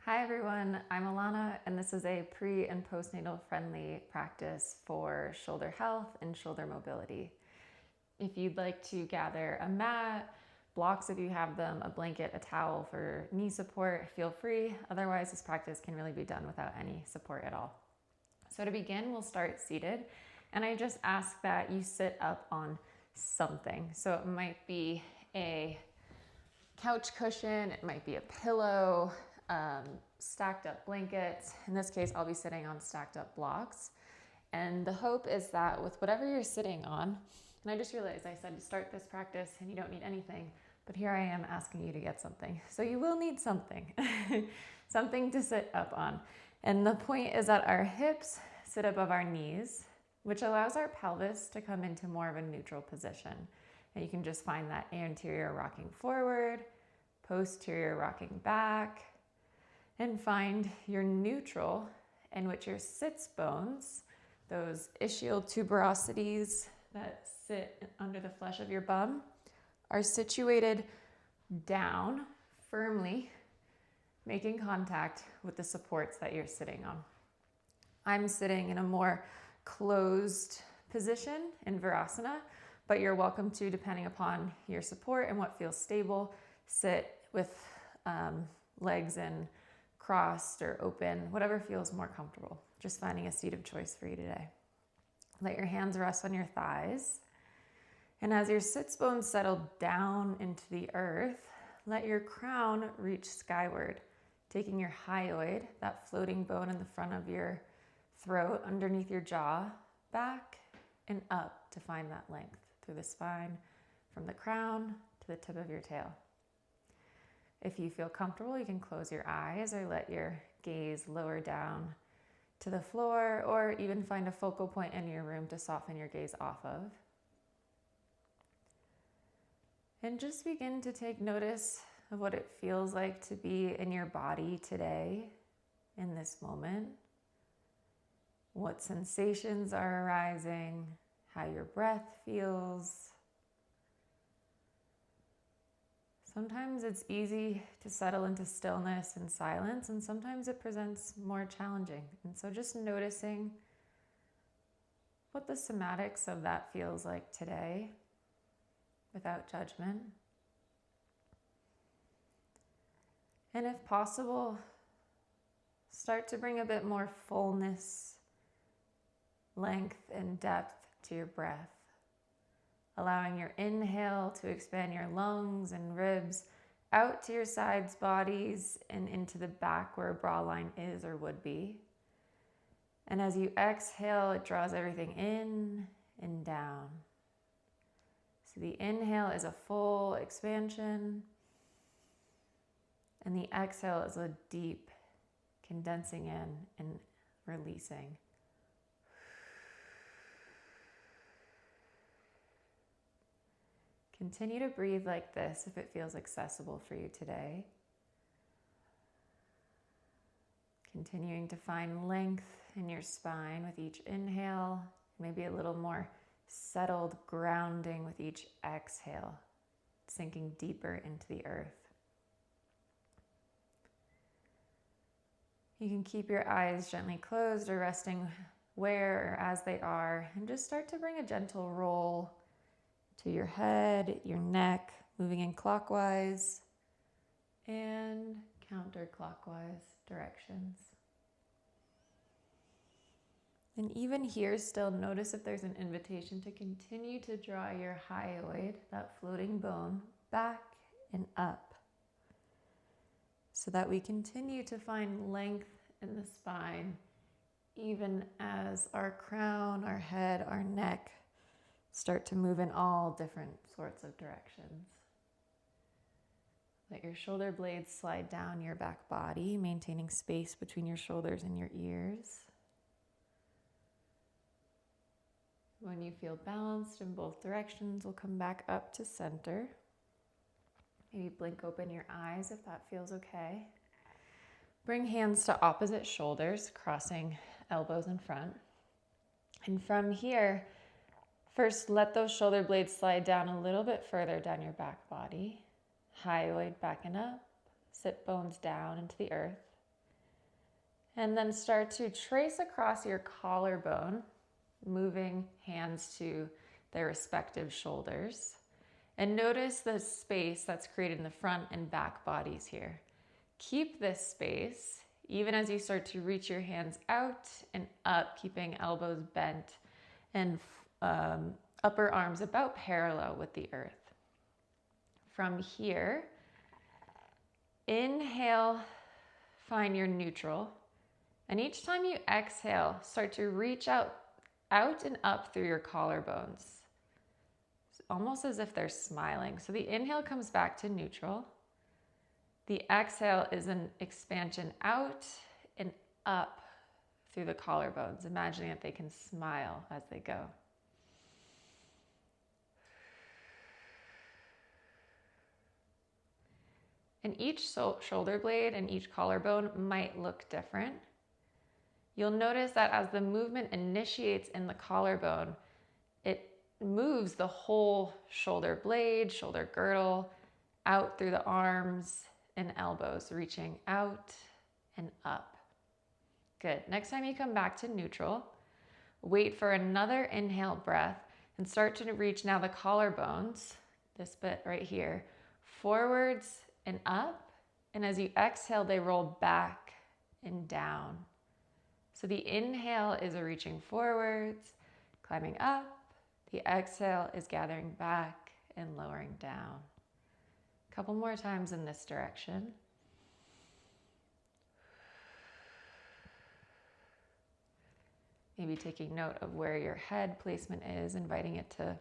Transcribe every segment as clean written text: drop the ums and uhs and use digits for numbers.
Hi everyone, I'm Alana and this is a pre and postnatal friendly practice for shoulder health and shoulder mobility. If you'd like to gather a mat, blocks if you have them, a blanket, a towel for knee support, feel free. Otherwise, this practice can really be done without any support at all. So to begin, we'll start seated, and I just ask that you sit up on something. So it might be a couch cushion, it might be a pillow, stacked up blankets. In this case, I'll be sitting on stacked up blocks. And the hope is that with whatever you're sitting on, and I just realized I said to start this practice and you don't need anything, but here I am asking you to get something. So you will need something, something to sit up on. And the point is that our hips sit above our knees, which allows our pelvis to come into more of a neutral position. And you can just find that anterior rocking forward, posterior rocking back, and find your neutral in which your sits bones, those ischial tuberosities that sit under the flesh of your bum, are situated down firmly, making contact with the supports that you're sitting on. I'm sitting in a more closed position in Virasana, but you're welcome to, depending upon your support and what feels stable, sit with legs in crossed or open, whatever feels more comfortable. Just finding a seat of choice for you today. Let your hands rest on your thighs. And as your sits bones settle down into the earth, let your crown reach skyward, taking your hyoid, that floating bone in the front of your throat underneath your jaw, back and up to find that length through the spine, from the crown to the tip of your tail. If you feel comfortable, you can close your eyes or let your gaze lower down to the floor, or even find a focal point in your room to soften your gaze off of. And just begin to take notice of what it feels like to be in your body today, in this moment. What sensations are arising, how your breath feels. Sometimes it's easy to settle into stillness and silence, and sometimes it presents more challenging. And so just noticing what the somatics of that feels like today, without judgment. And if possible, start to bring a bit more fullness, length, and depth to your breath. Allowing your inhale to expand your lungs and ribs out to your sides, bodies, and into the back where a bra line is or would be. And as you exhale, it draws everything in and down. So the inhale is a full expansion, and the exhale is a deep condensing in and releasing. Continue to breathe like this if it feels accessible for you today. Continuing to find length in your spine with each inhale, maybe a little more settled grounding with each exhale, sinking deeper into the earth. You can keep your eyes gently closed or resting where or as they are, and just start to bring a gentle roll to your head, your neck, moving in clockwise and counterclockwise directions. And even here, still notice if there's an invitation to continue to draw your hyoid, that floating bone, back and up, so that we continue to find length in the spine, even as our crown, our head, our neck start to move in all different sorts of directions. Let your shoulder blades slide down your back body, maintaining space between your shoulders and your ears. When you feel balanced in both directions, we'll come back up to center. Maybe blink open your eyes if that feels okay. Bring hands to opposite shoulders, crossing elbows in front. And from here, first, let those shoulder blades slide down a little bit further down your back body. Hyoid back and up, sit bones down into the earth. And then start to trace across your collarbone, moving hands to their respective shoulders. And notice the space that's created in the front and back bodies here. Keep this space even as you start to reach your hands out and up, keeping elbows bent and upper arms about parallel with the earth. From here, inhale, find your neutral. And each time you exhale, start to reach out and up through your collarbones. It's almost as if they're smiling. So the inhale comes back to neutral. The exhale is an expansion out and up through the collarbones, imagining that they can smile as they go. And each shoulder blade and each collarbone might look different. You'll notice that as the movement initiates in the collarbone, it moves the whole shoulder blade, shoulder girdle, out through the arms and elbows, reaching out and up. Good. Next time you come back to neutral, wait for another inhale breath and start to reach now the collarbones, this bit right here, forwards and up. And as you exhale, they roll back and down. So the inhale is a reaching forwards, climbing up. The exhale is gathering back and lowering down. A couple more times in this direction. Maybe taking note of where your head placement is, inviting it to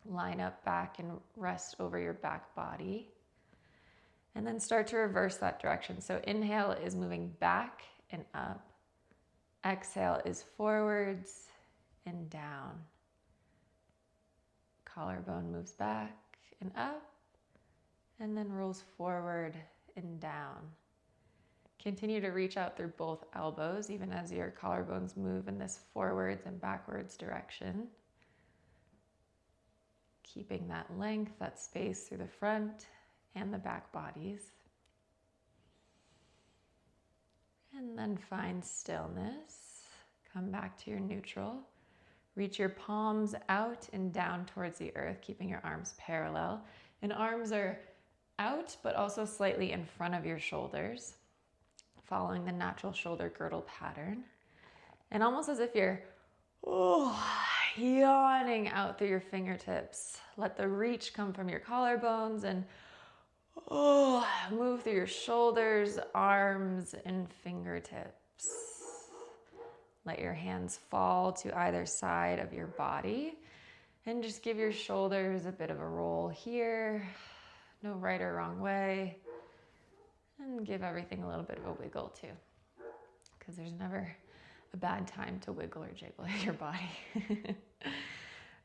line up back and rest over your back body. And then start to reverse that direction. So inhale is moving back and up. Exhale is forwards and down. Collarbone moves back and up, and then rolls forward and down. Continue to reach out through both elbows, even as your collarbones move in this forwards and backwards direction. Keeping that length, that space through the front and the back bodies. And then find stillness. Come back to your neutral. Reach your palms out and down towards the earth, keeping your arms parallel. And arms are out, but also slightly in front of your shoulders, following the natural shoulder girdle pattern. And almost as if you're yawning out through your fingertips. Let the reach come from your collarbones and move through your shoulders, arms, and fingertips. Let your hands fall to either side of your body and just give your shoulders a bit of a roll here. No right or wrong way. And give everything a little bit of a wiggle too, because there's never a bad time to wiggle or jiggle your body.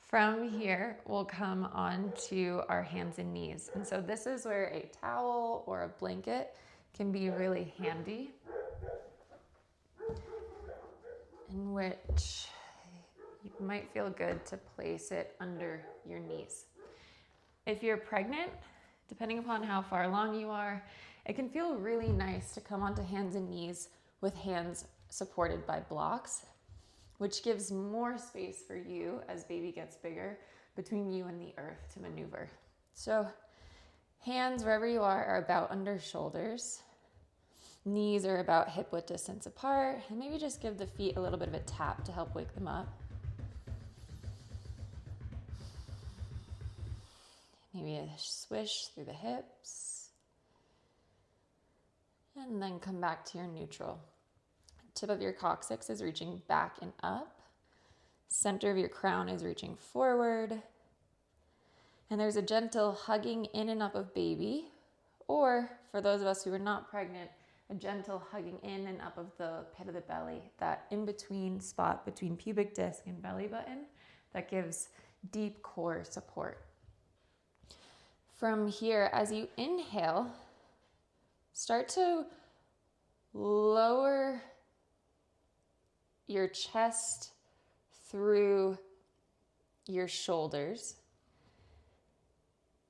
From here, we'll come on to our hands and knees. And so this is where a towel or a blanket can be really handy, in which you might feel good to place it under your knees. If you're pregnant, depending upon how far along you are, it can feel really nice to come onto hands and knees with hands supported by blocks, which gives more space for you as baby gets bigger between you and the earth to maneuver. So hands, wherever you are about under shoulders. Knees are about hip width distance apart. And maybe just give the feet a little bit of a tap to help wake them up. Maybe a swish through the hips. And then come back to your neutral. Tip of your coccyx is reaching back and up. Center of your crown is reaching forward. And there's a gentle hugging in and up of baby. Or for those of us who are not pregnant, a gentle hugging in and up of the pit of the belly, that in-between spot between pubic disc and belly button that gives deep core support. From here, as you inhale, start to lower your chest through your shoulders.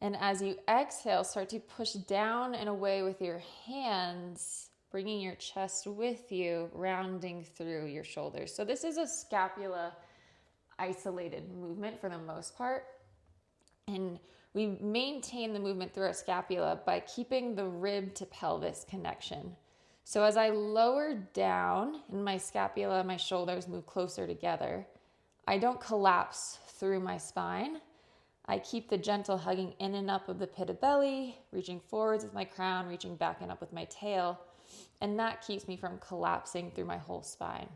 And as you exhale, start to push down and away with your hands bringing your chest with you, rounding through your shoulders. So this is a scapula isolated movement for the most part. And we maintain the movement through our scapula by keeping the rib to pelvis connection. So as I lower down and my scapula and my shoulders move closer together, I don't collapse through my spine. I keep the gentle hugging in and up of the pit of belly, reaching forwards with my crown, reaching back and up with my tail. And that keeps me from collapsing through my whole spine.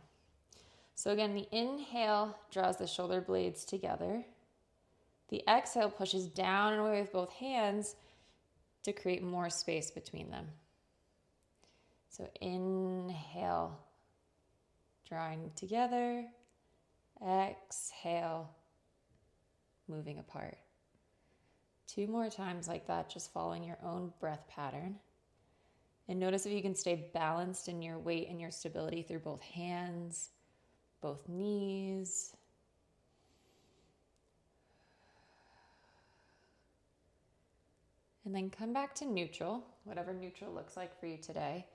So again, the inhale draws the shoulder blades together. The exhale pushes down and away with both hands to create more space between them. So inhale, drawing together. Exhale, moving apart. 2 more times like that, just following your own breath pattern. And notice if you can stay balanced in your weight and your stability through both hands, both knees. And then come back to neutral, whatever neutral looks like for you today.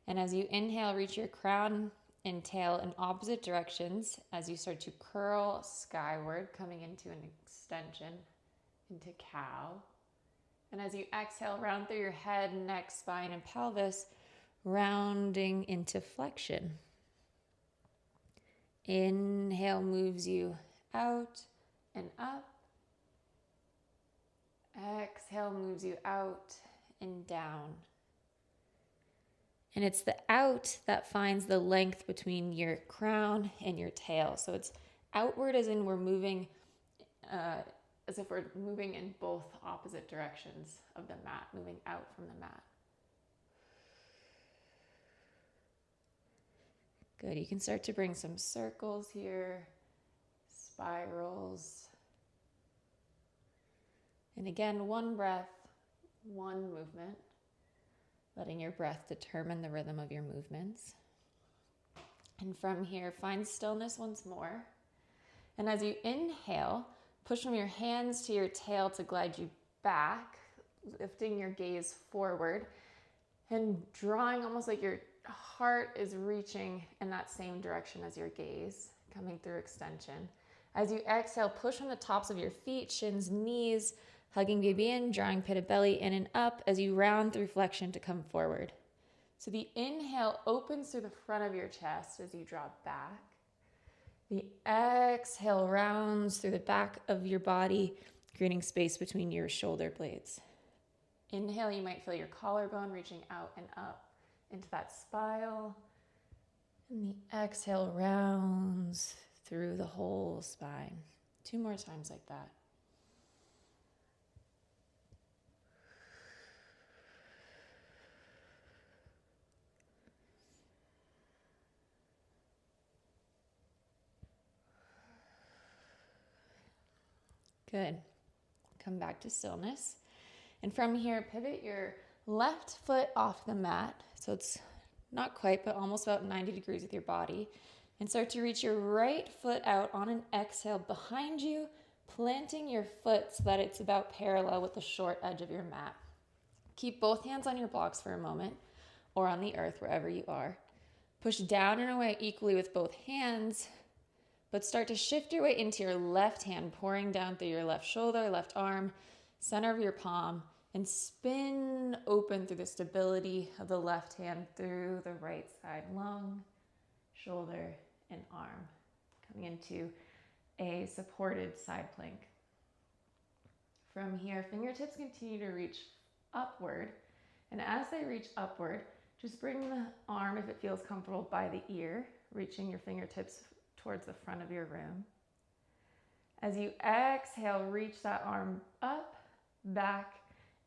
And as you inhale, reach your crown and tail in opposite directions as you start to curl skyward, coming into an extension, into cow. And as you exhale, round through your head, neck, spine, and pelvis, rounding into flexion. Inhale moves you out and up. Exhale moves you out and down. And it's the out that finds the length between your crown and your tail. So it's outward as in we're moving, as if we're moving in both opposite directions of the mat, moving out from the mat. Good, you can start to bring some circles here, spirals. And again, 1 breath, 1 movement. Letting your breath determine the rhythm of your movements. And from here, find stillness once more. And as you inhale, push from your hands to your tail to glide you back, lifting your gaze forward and drawing almost like your heart is reaching in that same direction as your gaze, coming through extension. As you exhale, push from the tops of your feet, shins, knees, hugging baby in, drawing pit of belly in and up as you round through flexion to come forward. So the inhale opens through the front of your chest as you draw back. The exhale rounds through the back of your body, creating space between your shoulder blades. Inhale, you might feel your collarbone reaching out and up into that spile. And the exhale rounds through the whole spine. 2 more times like that. Good. Come back to stillness. And from here, pivot your left foot off the mat. So it's not quite, but almost about 90 degrees with your body. And start to reach your right foot out on an exhale behind you, planting your foot so that it's about parallel with the short edge of your mat. Keep both hands on your blocks for a moment, or on the earth, wherever you are. Push down and away equally with both hands, but start to shift your weight into your left hand, pouring down through your left shoulder, left arm, center of your palm, and spin open through the stability of the left hand through the right side, lung, shoulder, and arm, coming into a supported side plank. From here, fingertips continue to reach upward, and as they reach upward, just bring the arm, if it feels comfortable, by the ear, reaching your fingertips towards the front of your room. As you exhale, reach that arm up, back,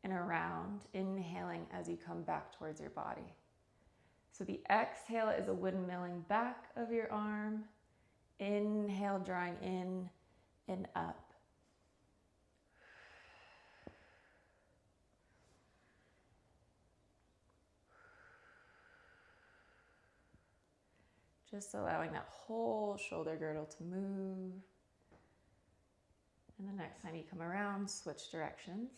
and around, inhaling as you come back towards your body. So the exhale is a windmilling back of your arm. Inhale, drawing in and up. Just allowing that whole shoulder girdle to move. And the next time you come around, switch directions.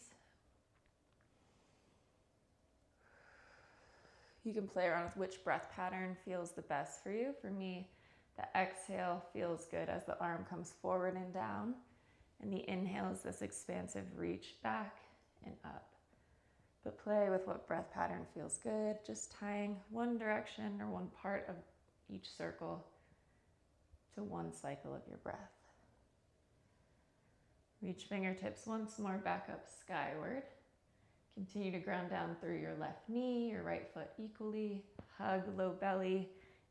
You can play around with which breath pattern feels the best for you. For me, the exhale feels good as the arm comes forward and down, and the inhale is this expansive reach back and up. But play with what breath pattern feels good, just tying one direction or one part of each circle to one cycle of your breath. Reach fingertips once more back up skyward. Continue to ground down through your left knee, your right foot equally. Hug low belly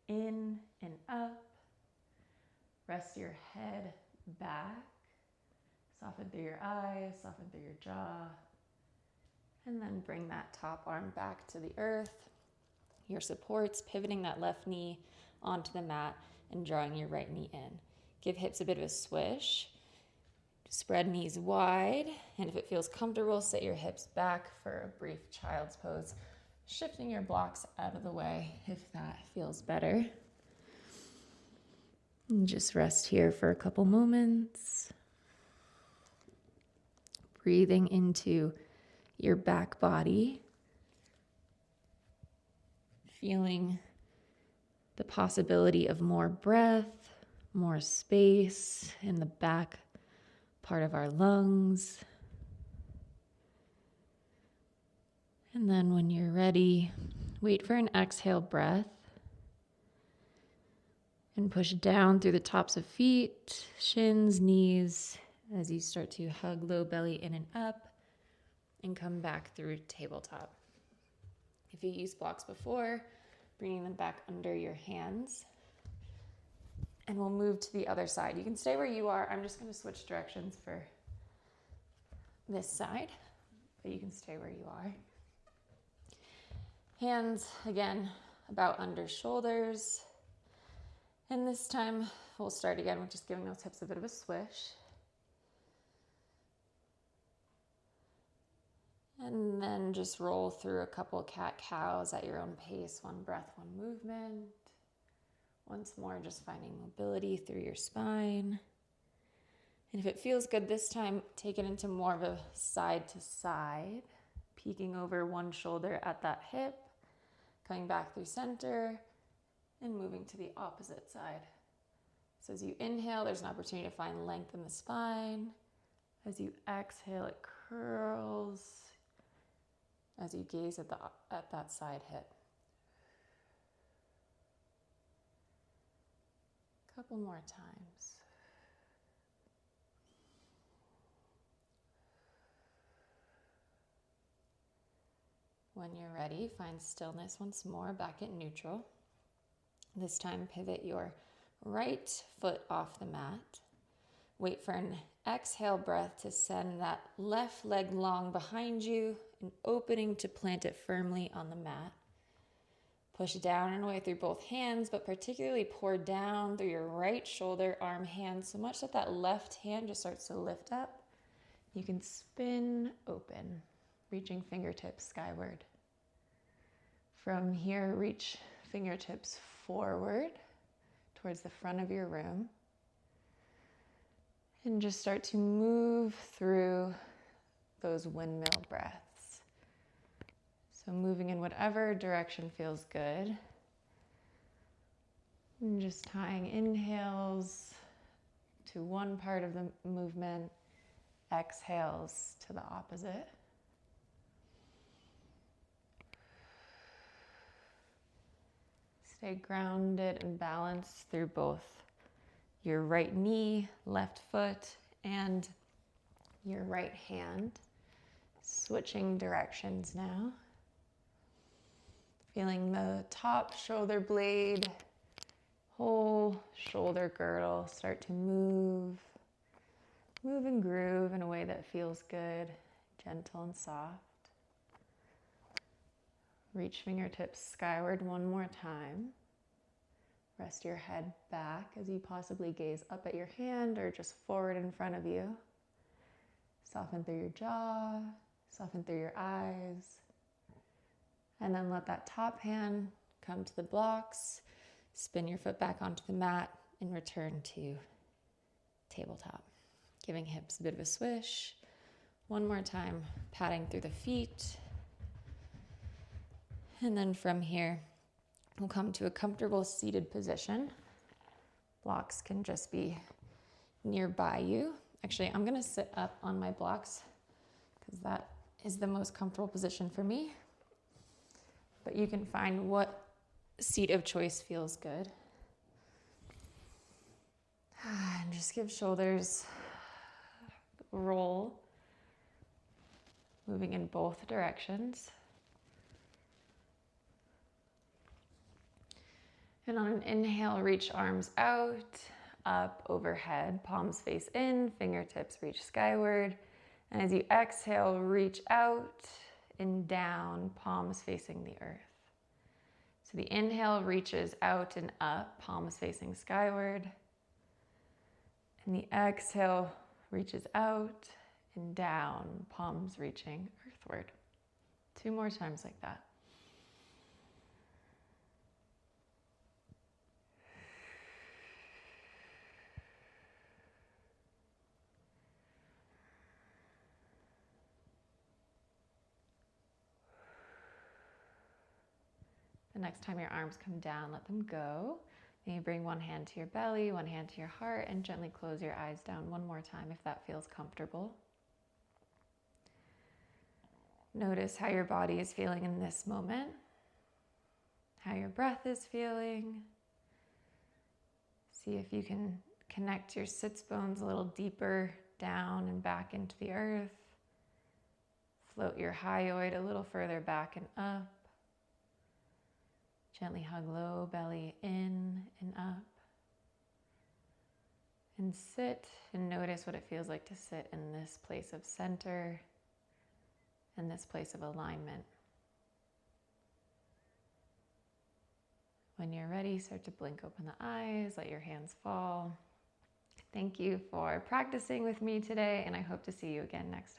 in and up. Rest your head back. Soften through your eyes, soften through your jaw. And then bring that top arm back to the earth. Your supports, pivoting that left knee onto the mat and drawing your right knee in. Give hips a bit of a swish. Spread knees wide, and if it feels comfortable, sit your hips back for a brief child's pose, shifting your blocks out of the way if that feels better. And just rest here for a couple moments. Breathing into your back body, feeling the possibility of more breath, more space in the back part of our lungs. And then when you're ready, wait for an exhale breath and push down through the tops of feet, shins, knees, as you start to hug low belly in and up and come back through tabletop. If you used blocks before, bringing them back under your hands. And we'll move to the other side. You can stay where you are. I'm just going to switch directions for this side, but you can stay where you are. Hands, again, about under shoulders. And this time, we'll start again with just giving those hips a bit of a swish. And then just roll through a couple cat-cows at your own pace. One breath, one movement. Once more, just finding mobility through your spine. And if it feels good this time, take it into more of a side to side, peeking over one shoulder at that hip, coming back through center, and moving to the opposite side. So as you inhale, there's an opportunity to find length in the spine. As you exhale, it curls as you gaze at that side hip. Couple more times. When you're ready, find stillness once more back at neutral. This time, pivot your right foot off the mat. Wait for an exhale breath to send that left leg long behind you, an opening to plant it firmly on the mat. Push down and away through both hands, but particularly pour down through your right shoulder, arm, hand, so much that that left hand just starts to lift up. You can spin open, reaching fingertips skyward. From here, reach fingertips forward towards the front of your room. And just start to move through those windmill breaths. So moving in whatever direction feels good. And just tying inhales to one part of the movement, exhales to the opposite. Stay grounded and balanced through both your right knee, left foot, and your right hand. Switching directions now. Feeling the top shoulder blade, whole shoulder girdle start to move and groove in a way that feels good, gentle and soft. Reach fingertips skyward one more time. Rest your head back as you possibly gaze up at your hand or just forward in front of you. Soften through your jaw, soften through your eyes. And then let that top hand come to the blocks, spin your foot back onto the mat, and return to tabletop. Giving hips a bit of a swish. One more time, patting through the feet. And then from here, we'll come to a comfortable seated position. Blocks can just be nearby you. Actually, I'm gonna sit up on my blocks because that is the most comfortable position for me. But you can find what seat of choice feels good. And just give shoulders roll, moving in both directions. And on an inhale, reach arms out, up, overhead, palms face in, fingertips reach skyward. And as you exhale, reach out and down, palms facing the earth. So the inhale reaches out and up, palms facing skyward. And the exhale reaches out and down, palms reaching earthward. 2 more times like that. The next time your arms come down, let them go. Then you bring one hand to your belly, one hand to your heart, and gently close your eyes down one more time if that feels comfortable. Notice how your body is feeling in this moment, how your breath is feeling. See if you can connect your sits bones a little deeper down and back into the earth. Float your hyoid a little further back and up. Gently hug low belly in and up. And sit and notice what it feels like to sit in this place of center and this place of alignment. When you're ready, start to blink open the eyes, let your hands fall. Thank you for practicing with me today, and I hope to see you again next time.